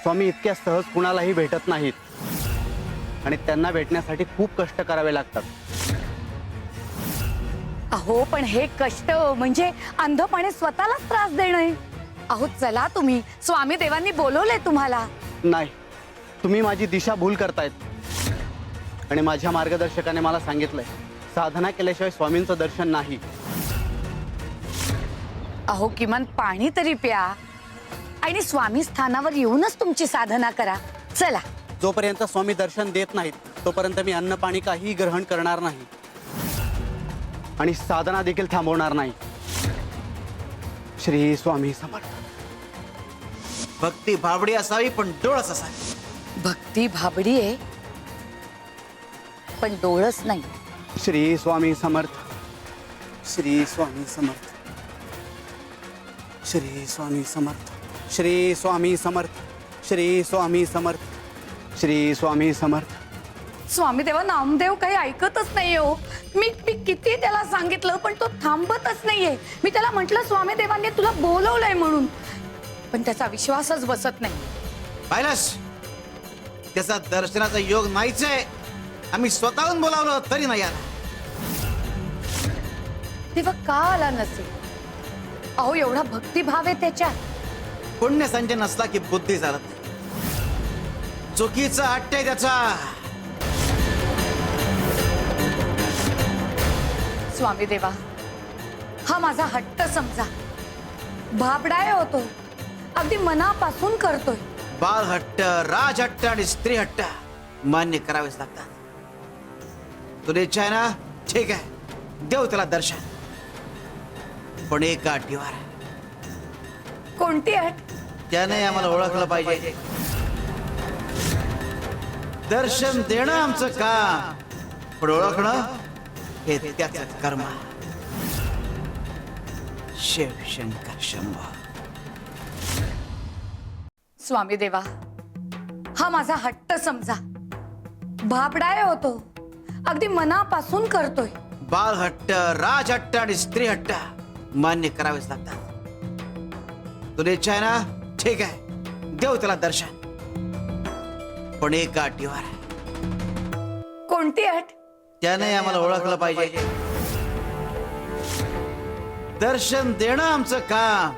स्वामी इतक्या सहज कुणालाही भेटत नाहीत आणि त्यांना भेटण्यासाठी खूप कष्ट करावे लागतात. अहो, पण हे कष्ट म्हणजे अंधपणे स्वतःलाच त्रास देणं. अहो चला, तुम्ही स्वामी देवांनी बोलवलंय तुम्हाला. नाही, तुम्ही माझी दिशा भूल करतायत. आणि माझ्या मार्गदर्शकाने मला सांगितलंय, साधना केल्याशिवाय स्वामींचं दर्शन नाही. अहो, किमान पाणी तरी प्या आणि स्वामी स्थानावर येऊनच तुमची साधना करा. चला, जोपर्यंत स्वामी दर्शन देत नाहीत तोपर्यंत मी अन्न पाणी काही ग्रहण करणार नाही आणि साधना देखील थांबवणार नाही. श्री स्वामी समर्थ. भक्ती भाबडी असावी पण डोळस असावी. भक्ती भाबडी आहे पण डोळस नाही. श्री स्वामी समर्थ. श्री स्वामी समर्थ. श्री स्वामी समर्थ. श्री स्वामी समर्थ. श्री स्वामी समर्थ. श्री स्वामी समर्थ. स्वामी देवा नामदेव काही ऐकतच नाहीये हो. मी किती त्याला सांगितलं पण तो थांबतच नाहीये. मी त्याला म्हटलं स्वामी देवांनी तुला बोलवलंय म्हणून, पण त्याचा विश्वासच बसत नाही. पाहिलंस, त्याचा दर्शनाचा योग नाहीच आहे. आम्ही स्वतःहून बोलावलं तरी नाही आला. तेव्हा का आला नसेल? अहो एवढा भक्तिभाव आहे त्याच्यात. पुण्य संचय नसला की बुद्धी चालत नाही. चुकीचा हट्ट आहे त्याचा. स्वामी देवा हा माझा हट्ट समजा. भाबडाय होतो, अगदी मनापासून करतोय. बाळ हट्ट, राज हट्ट आणि स्त्री हट्ट मान्य करावेच लागतात. तुला इच्छा आहे ना, ठीक आहे, देव त्याला दर्शन, पण एका अटीवर. कोणती अट? त्याने आम्हाला ओळखलं पाहिजे. दर्शन देणं आमचं काम, पण ओळखणं हे त्याचं कर्म. शिवशंकर शंभो. स्वामी देवा हा माझा हट्ट समजा. भाबडाय होतो, अगदी मनापासून करतोय. बाळ हट्ट, राज हट्ट आणि स्त्री हट्ट मान्य करावेच लागतात. तुला इच्छा आहे ना, ठीक आहे, देव त्याला दर्शन, पण एका अटीवर. कोणती अट? त्याने आम्हाला ओळखलं पाहिजे. दर्शन देणं आमचं काम,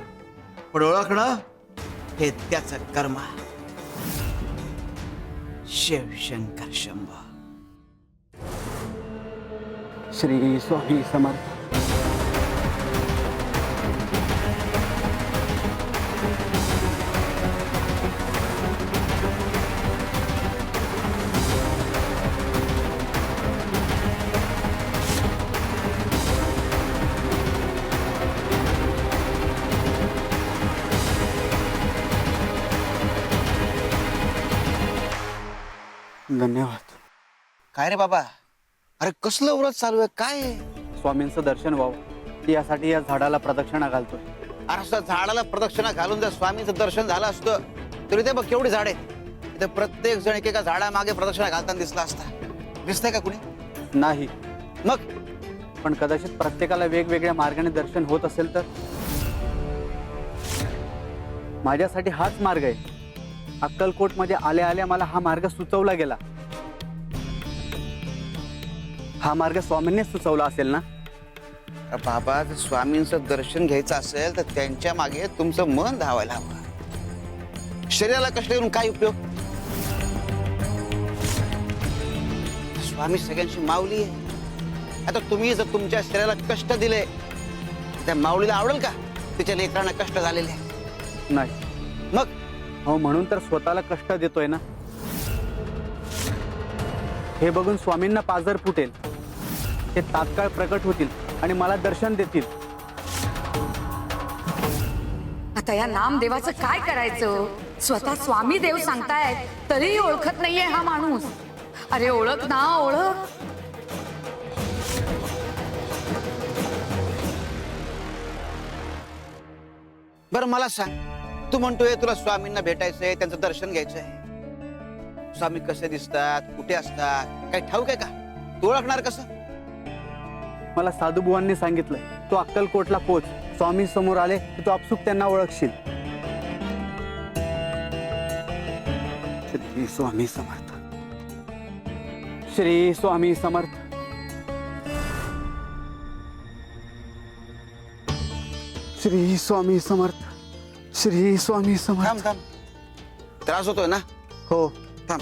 पण ओळखणं हे त्याचं कर्म. शिवशंकर शंभो. श्री स्वामी समर्थ. धन्यवाद. काय रे बाबा, अरे कसलं व्रत चालू आहे काय? स्वामींचं दर्शन व्हावं यासाठी या झाडाला प्रदक्षिणा घालतोय. अरे असं झाडाला प्रदक्षिणा घालून जर स्वामींचं दर्शन झालं असतं तरी ते बघ केवढी झाड आहेत. इथे प्रत्येक जण एकेका झाडामागे प्रदक्षिणा घालताना दिसला असता. दिसतंय का कुणी? नाही. मग पण कदाचित प्रत्येकाला वेगवेगळ्या मार्गाने दर्शन होत असेल तर माझ्यासाठी हाच मार्ग आहे. अक्कलकोट मध्ये आल्या आल्या मला हा मार्ग सुचवला गेला. हा मार्ग स्वामींनीच सुचवला असेल ना? बाबा, जर स्वामींचं दर्शन घ्यायचं असेल तर त्यांच्या मागे तुमचं मन धावायला हवं. शरीराला कष्ट देऊन काय उपयोग? स्वामी सगळ्यांची माऊली आहे. आता तुम्ही जर तुमच्या शरीराला कष्ट दिले त्या माऊलीला आवडेल का तिच्या लेकरांना कष्ट झालेले? नाही. मग हो, म्हणून तर स्वतःला कष्ट देतोय ना. हे बघून स्वामींना पाझर फुटेल. ते तात्काळ प्रकट होतील आणि मला दर्शन देतील. आता या नामदेवाचं काय करायचं? स्वतः स्वामी देव सांगतायत तरीही ओळखत नाहीये हा माणूस. अरे ओळख ना, ओळख. बरं मला सांग, तू म्हणतोय तुला स्वामींना भेटायचंय, त्यांचं दर्शन घ्यायचंय. स्वामी कसे दिसतात, कुठे असतात, काही ठाऊक आहे का? तू ओळखणार कसं? मला साधूबुवांनी सांगितलंय तू अक्कलकोटला पोच. स्वामी समोर आले की तू आपसुक त्यांना ओळखशील. श्री स्वामी समर्थ. श्री स्वामी समर्थ. श्री स्वामी समर्थ. श्री स्वामी समर्थ. थांब थांब, त्रास होतोय ना? हो. थांब.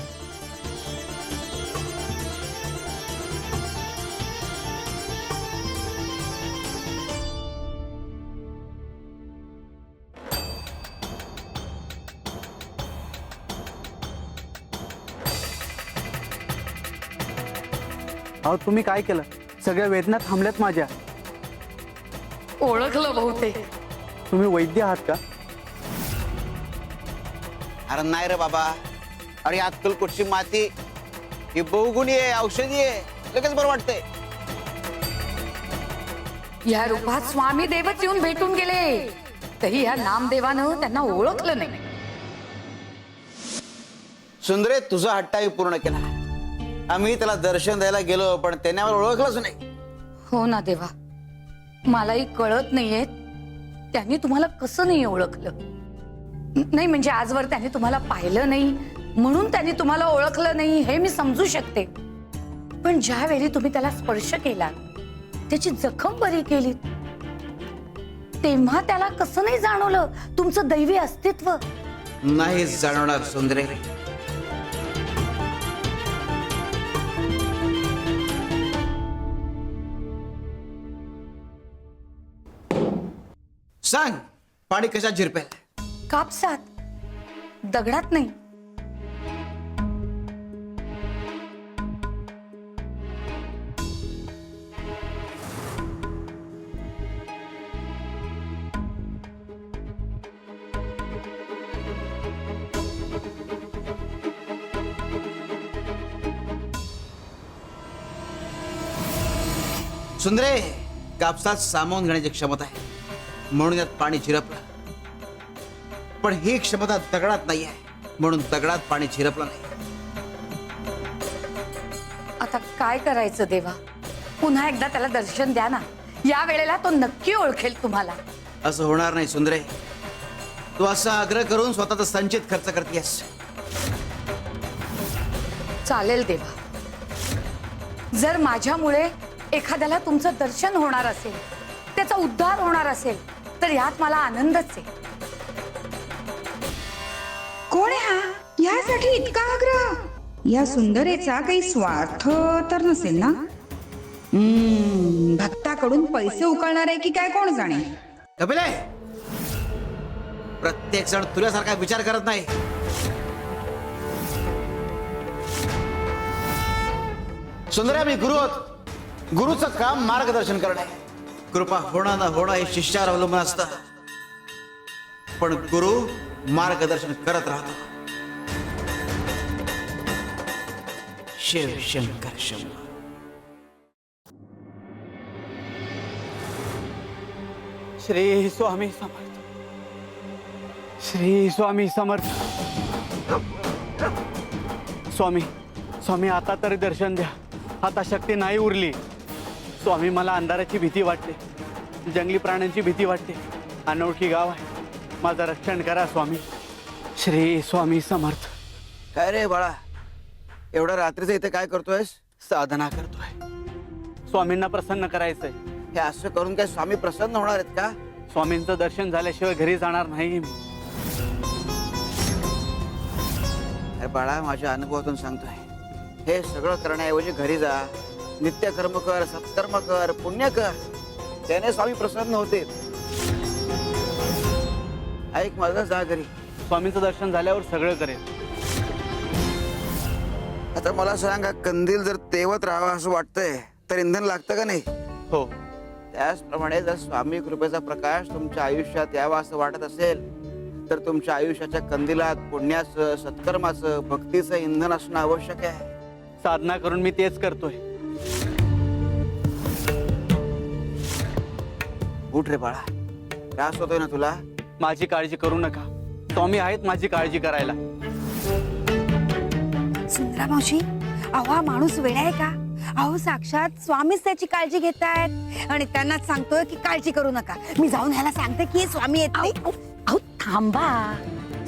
अहो तुम्ही काय केलं? सगळ्या वेदना थांबल्यात माझ्या. ओळखलं बहुतेक. तुम्ही वैद्य आहात का? अरे नाही रे बाबा, अरे आजकाल कुठची माती ही बहुगुणी आहे, औषधी आहे, लगेच बरं वाटतंय. या रूपात स्वामी देवच येऊन भेटून गेले, तरी या नामदेवानं त्यांना ओळखलं नाही. सुंदरे, तुझा हट्टाही पूर्ण केला. आम्ही त्याला दर्शन द्यायला गेलो, पण त्याने आम्हाला ओळखलंच नाही. हो ना देवा, मलाही कळत नाहीये त्यांनी तुम्हाला कसं नाही ओळखलं. नाही म्हणजे आजवर त्याने तुम्हाला पाहिलं नाही म्हणून त्यांनी तुम्हाला ओळखलं नाही हे मी समजू शकते. पण ज्या वेळी तुम्ही त्याला स्पर्श केला, त्याची जखम बरी केली, तेव्हा त्याला कसं नाही जाणवलं तुमचं दैवी अस्तित्व? नाही जाणवणार सुंदरे. सांग, पाणी कशात झिरपेल? कापसात, दगडात नाही. सुंदरे, कापसात सामावून घेण्याची क्षमता आहे म्हणून यात पाणी झिरपलं. पण ही क्षमता दगडात नाही आहे म्हणून दगडात पाणी झिरपलं नाही. आता काय करायचं देवा? पुन्हा एकदा त्याला दर्शन द्या ना. या वेळेला तो नक्की ओळखेल तुम्हाला. असं होणार नाही सुंदरे. तू असा आग्रह करून स्वतःचा संचित खर्च करतेस. चालेल देवा. जर माझ्यामुळे एखाद्याला तुमचं दर्शन होणार असेल, त्याचा उद्धार होणार असेल, तर यात मला आनंदच आहे. कोण आहे हा? यासाठी इतका आग्रह? या सुंदरेचा काही स्वार्थ तर नसेल ना? भक्ताकडून पैसे उकळणार आहे की काय कोण जाणे. कपिले, प्रत्येक जण तुझ्यासारखा विचार करत नाही. सुंदरे, मी गुरु आहोत. गुरुचं काम मार्गदर्शन करणे. कृपा होणं न होणं हे शिष्यावर अवलंबून असतं, पण गुरु मार्गदर्शन करत राहतो. शिव शंकर शंभो. श्री स्वामी समर्थ. श्री स्वामी समर्थ. स्वामी, स्वामी आता तरी दर्शन द्या. आता शक्ती नाही उरली. स्वामी, मला अंधाराची भीती वाटते, जंगली प्राण्यांची भीती वाटते. अनोळखी गाव आहे, माझं रक्षण करा स्वामी. श्री स्वामी समर्थ. काय रे बाळा, एवढ्या रात्रीचं इथे काय करतोयस? साधना करतोय. स्वामींना प्रसन्न करायचंय. हे असं करून काय स्वामी प्रसन्न होणार आहेत का? स्वामींचं दर्शन झाल्याशिवाय घरी जाणार नाही मी. अरे बाळा, माझ्या अनुभवातून सांगतोय, हे सगळं करण्याऐवजी घरी जा, नित्यकर्म कर, सत्कर्म कर, पुण्य कर, त्याने स्वामी प्रसन्न होतील. ऐक माझं, जा घरी. स्वामींचं दर्शन झाल्यावर सगळं करेल. आता मला सांगा, कंदील जर तेवत राहावा असं वाटतंय तर इंधन लागतं का नाही? हो. त्याचप्रमाणे जर स्वामी कृपेचा प्रकाश तुमच्या आयुष्यात यावा असं वाटत असेल तर तुमच्या आयुष्याच्या कंदिलात पुण्याचं, सत्कर्माचं, भक्तीचं इंधन असणं आवश्यक आहे. साधना करून मी तेच करतोय. उठ रे बाळा, त्रास होतोय ना तुला? माझी काळजी करू नका, स्वामी आहेत माझी काळजी करायला. सुंदरा मावशी, अहो हा माणूस वेडा आहे का? अहो साक्षात स्वामीच त्याची काळजी घेत आहेत आणि त्यांनाच सांगतोय की काळजी करू नका. मी जाऊन ह्याला सांगते की स्वामी येत नाही. अहो थांबा.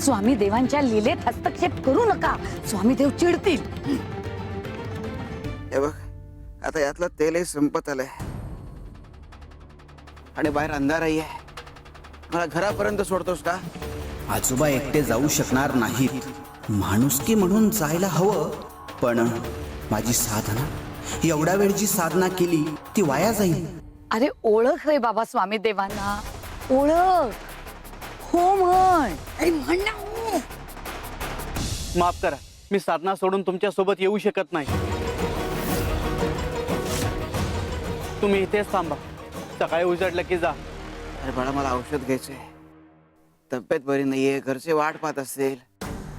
स्वामी देवांच्या लीलेत हस्तक्षेप करू नका. स्वामी देव चिडतील. हे बघ, आता यातलं तेलही संपत आलंय आणि बाहेर अंधारही आहे. मला घरापर्यंत सोडतोस का? आजोबा एकटे जाऊ शकणार नाहीत. माणुसकी म्हणून जायला हवं, पण माझी साधना, एवढ्या वेळ जी साधना केली ती वाया जाईल. अरे ओळख रे बाबा स्वामी देवांना. ओळख. हो म्हण. अरे म्हण ना हो. माफ करा, मी साधना सोडून तुमच्या सोबत येऊ शकत नाही. तुम्ही इथेच थांबा, सकाळी उजडलं की जा. अरे बाळा, मला औषध घ्यायचंय, तब्येत बरी नाहीये, घरचे वाट पाहत असतील.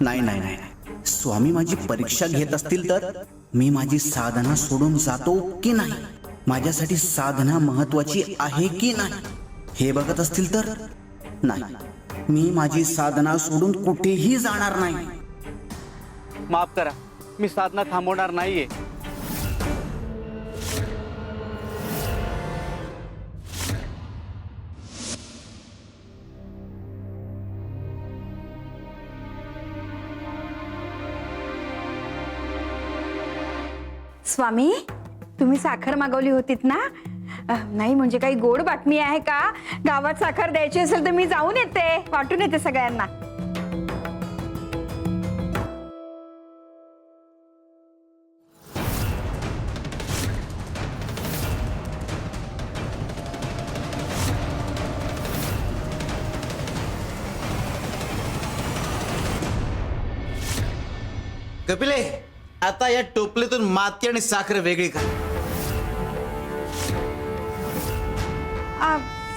नाही नाही नाही नाही. स्वामी माझी परीक्षा घेत असतील तर मी माझी साधना सोडून जातो की नाही, माझ्यासाठी साधना महत्वाची आहे की नाही हे बघत असतील तर नाही, मी माझी साधना सोडून कुठेही जाणार नाही. माफ करा, मी साधना थांबवणार नाहीये. स्वामी, तुम्ही साखर मागवली होतीत ना? नाही म्हणजे काही गोड बातमी आहे का? गावात साखर द्यायची असेल तर मी जाऊन येते, वाटून येते सगळ्यांना. कपिले, आता या टोपलीतून माती आणि साखर वेगळी कर.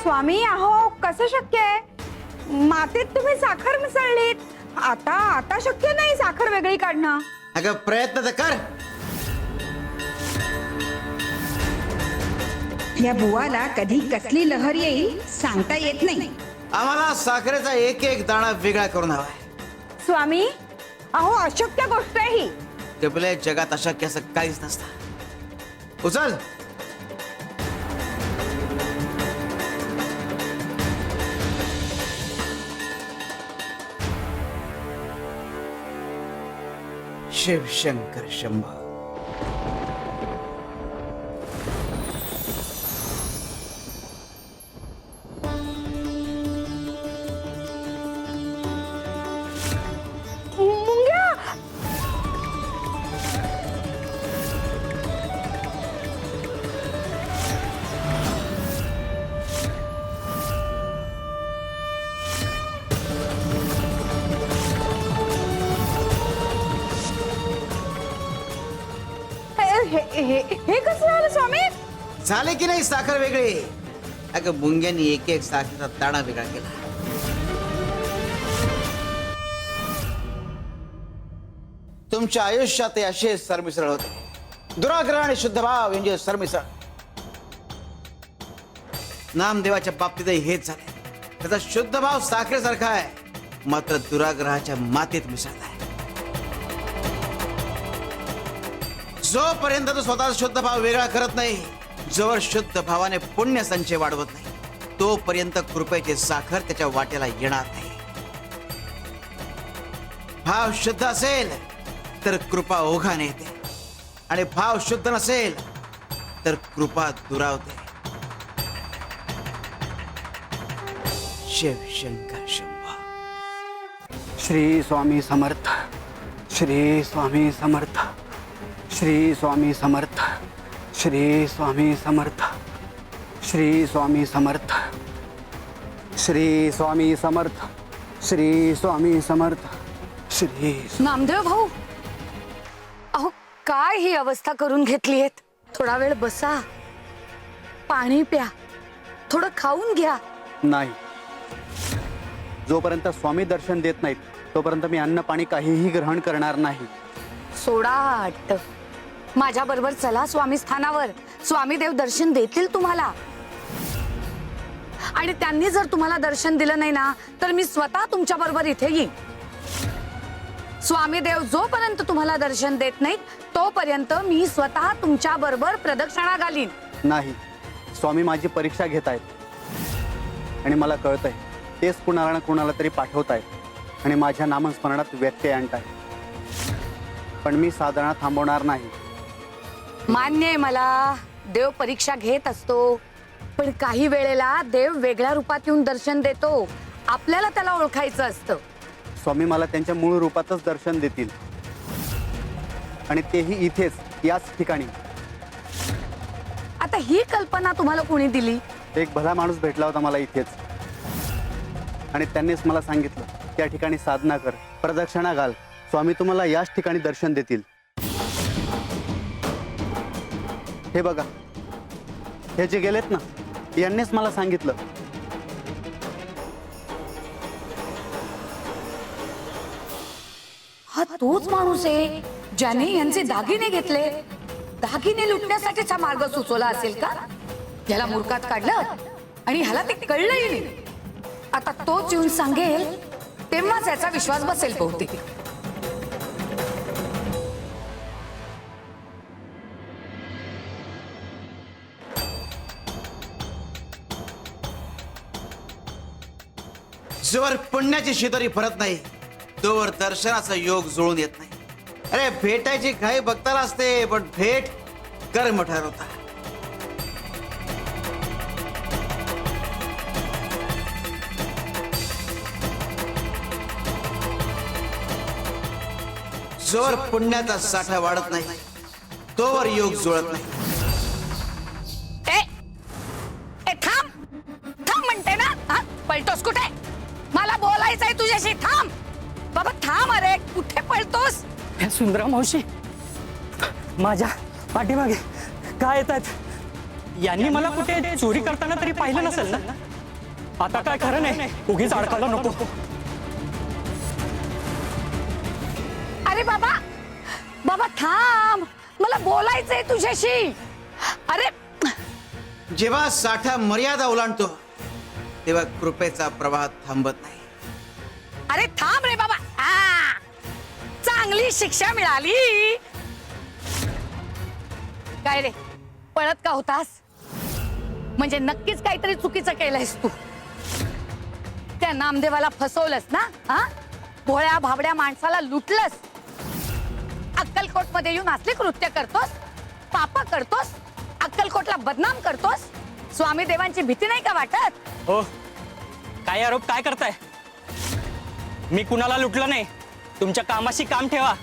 स्वामी, अहो कसं शक्य आहे? मातीत तुम्ही साखर मिसळलीत, आता आता शक्य नाही साखर वेगळी काढणं. अगं प्रयत्न तर कर. या बुवाला कधी कसली लहर येईल सांगता येत नाही. आम्हाला साखरेचा एक एक दाणा वेगळा करून हवाय. स्वामी, अहो अशक्य गोष्ट आहे ही. कपिले, जगात अशक्य असं काहीच नसतं. उचल. शिवशंकर शंभो. मुंग्या, हे कसं झालं स्वामी? झाले की नाही साखर वेगळी? अगं मुंग्यांनी एक एक साखरेचा दाणा वेगळा केला. तुमच्या आयुष्यात ते असे सरमिसळ होते. दुराग्रह आणि शुद्ध भाव यांचे सरमिसळ. नामदेवाच्या बाबतीतही हेच झाले. त्याचा शुद्ध भाव साखरेसारखा आहे, मात्र दुराग्रहाच्या मातीत मिसळत आहे. जोपर्यंत तो स्वतः शुद्ध भाव वेगळा करत नाही, जोवर शुद्ध भावाने पुण्य संचय वाढवत नाही, तोपर्यंत कृपेची साखर त्याच्या वाट्याला येणार नाही. भाव शुद्ध असेल तर कृपा ओघाने येते, आणि भाव शुद्ध नसेल तर कृपा दुरावते. शिवशंकर शंभो. श्री स्वामी समर्थ, श्री स्वामी समर्थ, श्री स्वामी समर्थ, श्री स्वामी समर्थ, श्री स्वामी समर्थ, श्री स्वामी समर्थ, श्री स्वामी समर्थ, श्री. नामदेव भाऊ, अहो काय ही अवस्था करून घेतली आहे? थोडा वेळ बसा, पाणी प्या, थोडं खाऊन घ्या. नाही, जोपर्यंत स्वामी दर्शन देत नाहीत तोपर्यंत मी अन्न पाणी काहीही ग्रहण करणार नाही. सोडा हट्ट, माझ्या बरोबर चला स्वामी स्थानावर. स्वामी देव दर्शन देतील तुम्हाला, आणि त्यांनी जर तुम्हाला दर्शन दिलं नाही ना, तर मी स्वतः तुमच्या बरोबर इथे येईन. स्वामी देव जोपर्यंत तुम्हाला दर्शन देत नाहीत तोपर्यंत मी स्वतः तुमच्या बरोबर प्रदक्षिणा घालीन. नाही, स्वामी माझी परीक्षा घेत आहेत, आणि मला कळतंय तेच कुणाला ना कुणाला तरी पाठवतायत आणि माझ्या नामस्मरणात व्यत्यय आणतायत. पण मी साधना थांबवणार नाही. मान्य आहे मला, देव परीक्षा घेत असतो, पण काही वेळेला देव वेगळ्या रूपात येऊन दर्शन देतो. आपल्याला त्याला ओळखायचं असतं. स्वामी मला त्यांच्या मूळ रूपातच दर्शन देतील, आणि तेही इथेच, याच ठिकाणी. आता ही कल्पना तुम्हाला कोणी दिली? एक भला माणूस भेटला होता मला इथेच, आणि त्यांनीच मला सांगितलं त्या ठिकाणी साधना कर, प्रदक्षिणा घाल, स्वामी तुम्हाला याच ठिकाणी दर्शन देतील. हे बघा, हे जे गेलेत ना यांनीच मला सांगितलं. हा तोच माणूस आहे ज्याने यांचे दागिने घेतले. दागिने लुटण्यासाठीचा मार्ग सुचवला असेल का? याला मूर्खात काढलं आणि ह्याला ते कळलंही नाही. आता तोच येऊन सांगेल तेव्हाच याचा विश्वास बसेल बहुतेक. जोवर पुण्याची शिदोरी फरत नाही तोवर दर्शनाचा योग जुळून येत नाही. अरे भेटायची घाई भक्ताला असते पण भेट कर्म ठरवता. जोवर पुण्याचा साठा वाढत नाही तोवर योग जुळत नाही. ए थांब थांब म्हणते ना. हा पळतोस कुठे? मला बोलायचंय तुझ्याशी. थांब बाबा थांब. अरे कुठे पळतोस? सुंदरा मावशी माझ्या पाठीमागे काय येतात? यांनी मला कुठे चोरी करताना तरी पाहिलं नसेल ना? आता काय खरं नाही, उगीच अडकायला नको. अरे बाबा बाबा थांब, मला बोलायचंय तुझ्याशी. अरे जेव्हा साठा मर्यादा ओलांडतो तेव्हा कृपेचा प्रवाह थांबत नाही. अरे थांब रे बाबा. चांगली शिक्षा मिळाली. काय रे पळत का होतास? म्हणजे नक्कीच काहीतरी चुकीचं केलंयस तू. त्या नामदेवाला फसवलंस ना? हा भोळ्या भाबड्या माणसाला लुटलंस. अक्कलकोट मध्ये येऊन असले कृत्य करतोस, पाप करतोस, अक्कलकोटला बदनाम करतोस. स्वामी देवांची भीती नाही का वाटत? हो काय आरोप काय करताय? मी कुणाला लुटलं नाही. तुमच्या कामाशी काम ठेवा.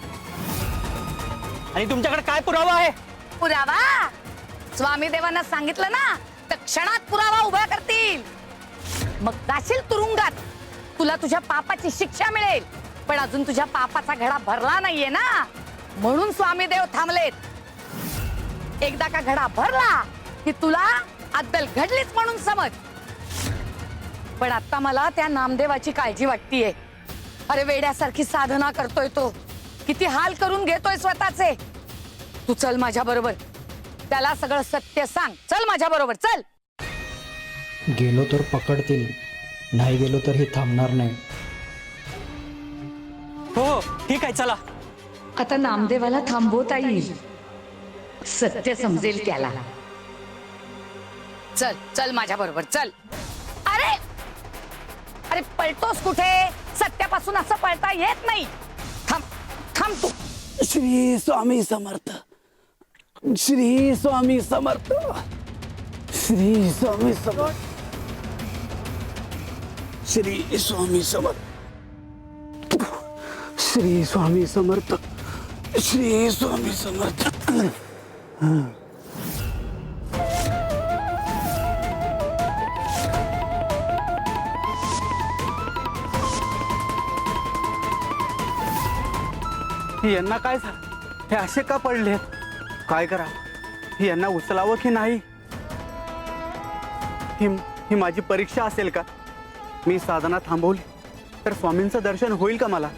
आणि तुमच्याकडे काय पुरावा आहे? पुरावा? स्वामी देवांना सांगितलं ना तर क्षणात पुरावा उभा करतील. मग जाशील तुरुंगात. तुला तुझ्या पापाची शिक्षा मिळेल. पण अजून तुझ्या पापाचा घडा भरला नाहीये ना, म्हणून स्वामी देव थांबलेत. एकदा का घडा भरला की तुला अद्दल घडलीच म्हणून समज. पण आता मला त्या नामदेवाची काळजी वाटतीये. अरे वेड्यासारखी साधना करतोय तो. किती हाल करून घेतोय स्वतःचे. तू चल माझ्या बरोबर. त्याला सगळं सत्य सांग. चल माझ्या बरोबर चल. गेलो तर पकडतील, नाही गेलो तर हे थांबणार नाही. हो ठीक आहे चला. आता नामदेवाला थांबवता येईल. सत्य समजेल त्याला. चल चल माझ्या बरोबर चल. अरे अरे पळतोस कुठे? सत्यापासून असं पळता येत नाही. थांब थांब तू. श्री स्वामी समर्थ. श्री स्वामी समर्थ. श्री स्वामी समर्थ. श्री स्वामी समर्थ. श्री स्वामी समर्थ. श्री स्वामी समर्थ. यांना काय झालं? हे असे का पडले? काय करा? यांना उचलावं की नाही? ही माझी परीक्षा असेल का? मी साधना थांबवली तर स्वामींचं दर्शन होईल का मला?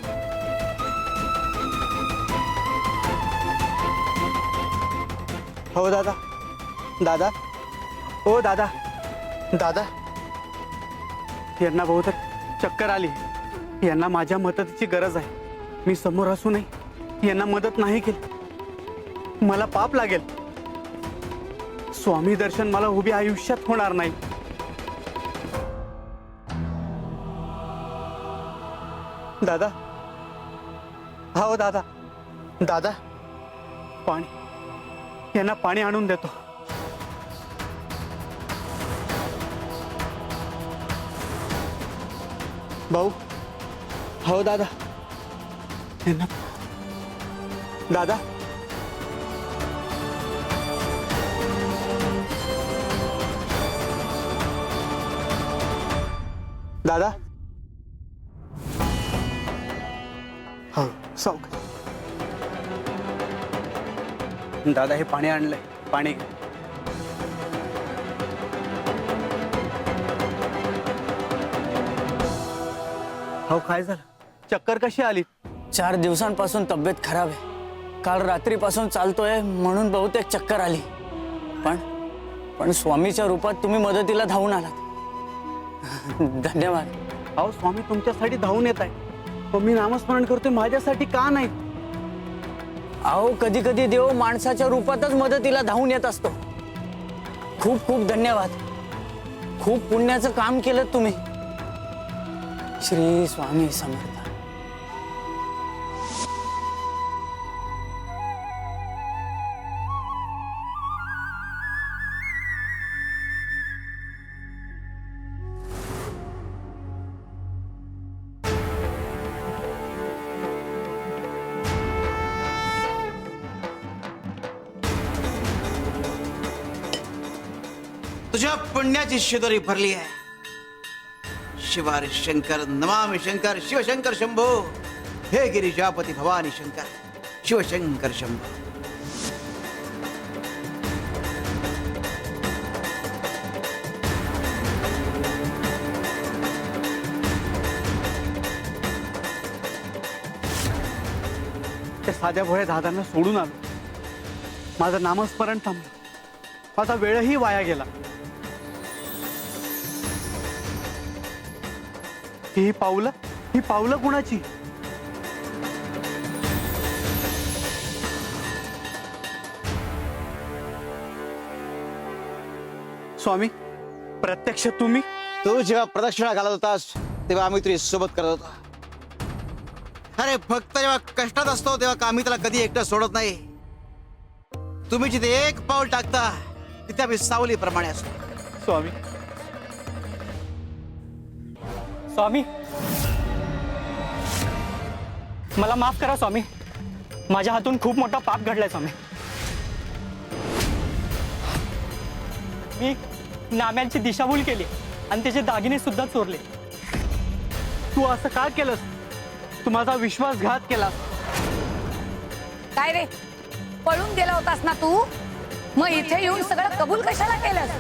हो दादा. दादा. ओ दादा. दादा. यांना बहुतेक चक्कर आली. यांना माझ्या मदतीची गरज आहे. मी समोर असूनही यांना मदत नाही केली मला पाप लागेल. स्वामी दर्शन मला उभी आयुष्यात होणार नाही. दादा. हो दादा. दादा पाणी. यांना पाणी आणून देतो. भाऊ. हो दादा. यांना दादा. दादा. हो सावकाश. दादा हे पाणी आणलंय. पाणी घे. हो काय झालं? चक्कर कशी आली? 4 दिवसांपासून तब्येत खराब आहे. काल रात्रीपासून चालतोय म्हणून बहुतेक चक्कर आली. पण स्वामीच्या रूपात तुम्ही मदतीला धावून आलात. धन्यवाद. अहो स्वामी तुमच्यासाठी धावून येत आहे. मी नामस्मरण करतोय, माझ्यासाठी का नाही? अहो कधी कधी देव माणसाच्या रूपातच मदतीला धावून येत असतो. खूप खूप धन्यवाद. खूप पुण्याचं काम केलं तुम्ही. श्री स्वामी समर्थ. तुझ्या पुण्याची शिदोरी भरली आहे. शिवारी शंकर नमामि शंकर शिवशंकर शंभो. हे गिरिजापती भवानी शंकर शिवशंकर शंभो. त्या साध्या भोळ्या दादांना सोडून आलो. माझं नामस्मरण थांबलं. माझा वेळही वाया गेला. ही पावलं कुणाची? स्वामी प्रत्यक्ष तुम्ही? तू जेव्हा प्रदक्षिणा घालत होतास तेव्हा आम्ही तुझी सोबत करत होतो. अरे भक्त जेव्हा कष्टात असतो तेव्हा आम्ही त्याला कधी एकटं सोडत नाही. तुम्ही जिथे एक पाऊल टाकता तिथे आम्ही सावलीप्रमाणे असतो. स्वामी स्वामी मला माफ करा स्वामी. माझ्या हातून खूप मोठा पाप घडलाय स्वामी. मी नाम्यांची दिशाभूल केली आणि त्याचे दागिने सुद्धा चोरले. तू असं का केलंस? तू माझा विश्वासघात केला. काय रे, पळून गेला होतास ना तू? मग इथे येऊन सगळं कबूल कशाला केलंस?